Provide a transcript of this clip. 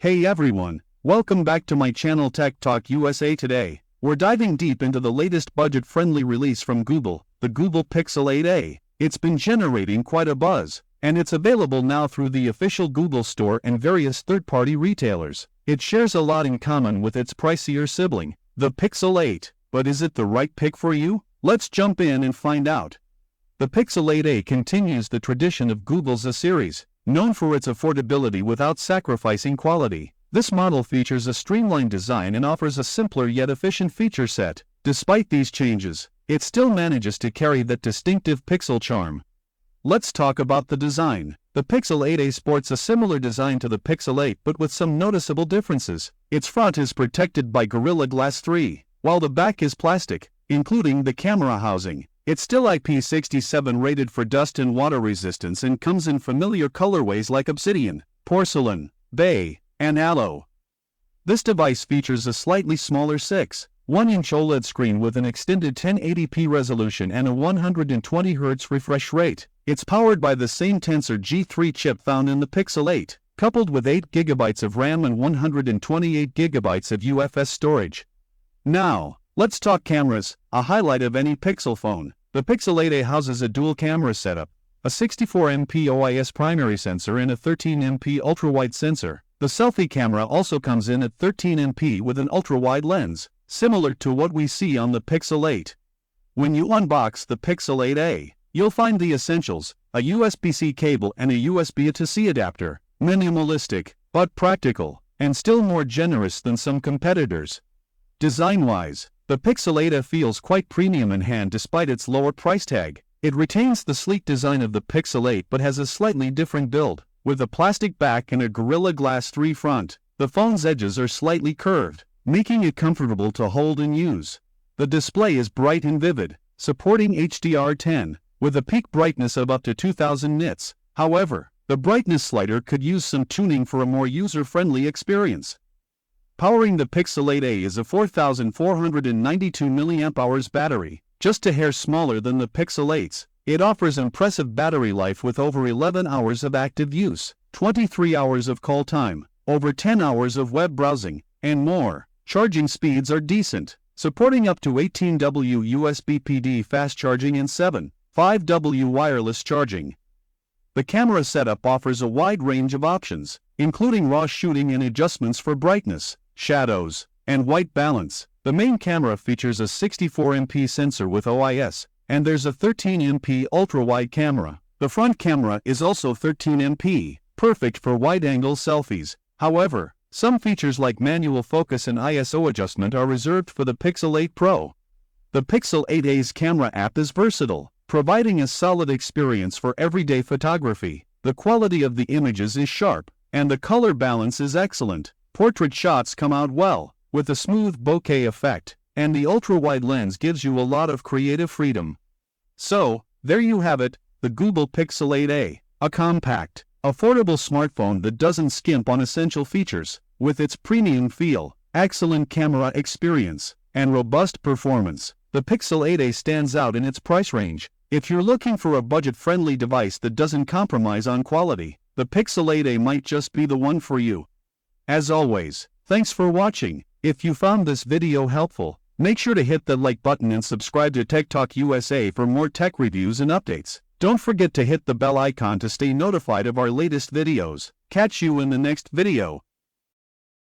Hey everyone, welcome back to my channel Tech Talk USA. Today, we're diving deep into the latest budget-friendly release from Google, the Google Pixel 8a. It's been generating quite a buzz, and it's available now through the official Google Store and various third-party retailers. It shares a lot in common with its pricier sibling, the Pixel 8. But is it the right pick for you? Let's jump in and find out. The Pixel 8a continues the tradition of Google's A series, known for its affordability without sacrificing quality. This model features a streamlined design and offers a simpler yet efficient feature set. Despite these changes, it still manages to carry that distinctive Pixel charm. Let's talk about the design. The Pixel 8a sports a similar design to the Pixel 8 but with some noticeable differences. Its front is protected by Gorilla Glass 3, while the back is plastic, including the camera housing. It's still IP67 rated for dust and water resistance and comes in familiar colorways like obsidian, porcelain, bay, and aloe. This device features a slightly smaller 6.1-inch OLED screen with an extended 1080p resolution and a 120Hz refresh rate. It's powered by the same Tensor G3 chip found in the Pixel 8, coupled with 8GB of RAM and 128GB of UFS storage. Now, let's talk cameras, a highlight of any Pixel phone. The Pixel 8a houses a dual camera setup, a 64MP OIS primary sensor and a 13MP ultra-wide sensor. The selfie camera also comes in at 13MP with an ultra-wide lens, similar to what we see on the Pixel 8. When you unbox the Pixel 8a, you'll find the essentials: a USB-C cable and a USB to C adapter. Minimalistic, but practical, and still more generous than some competitors. Design-wise, the Pixel 8a feels quite premium in hand despite its lower price tag. It retains the sleek design of the Pixel 8 but has a slightly different build. With a plastic back and a Gorilla Glass 3 front, the phone's edges are slightly curved, making it comfortable to hold and use. The display is bright and vivid, supporting HDR10, with a peak brightness of up to 2000 nits. However, the brightness slider could use some tuning for a more user-friendly experience. Powering the Pixel 8a is a 4492 mAh battery, just a hair smaller than the Pixel 8's. It offers impressive battery life with over 11 hours of active use, 23 hours of call time, over 10 hours of web browsing, and more. Charging speeds are decent, supporting up to 18W USB PD fast charging and 7.5W wireless charging. The camera setup offers a wide range of options, including RAW shooting and adjustments for brightness, shadows, and white balance. The main camera features a 64MP sensor with OIS, and there's a 13MP ultra-wide camera. The front camera is also 13MP, perfect for wide-angle selfies. However, some features like manual focus and ISO adjustment are reserved for the Pixel 8 Pro. The Pixel 8a's camera app is versatile, providing a solid experience for everyday photography. The quality of the images is sharp, and the color balance is excellent. Portrait shots come out well, with a smooth bokeh effect, and the ultra-wide lens gives you a lot of creative freedom. So, there you have it, the Google Pixel 8a, a compact, affordable smartphone that doesn't skimp on essential features. With its premium feel, excellent camera experience, and robust performance, the Pixel 8a stands out in its price range. If you're looking for a budget-friendly device that doesn't compromise on quality, the Pixel 8a might just be the one for you. As always, thanks for watching. If you found this video helpful, make sure to hit the like button and subscribe to Tech Talk USA for more tech reviews and updates. Don't forget to hit the bell icon to stay notified of our latest videos. Catch you in the next video.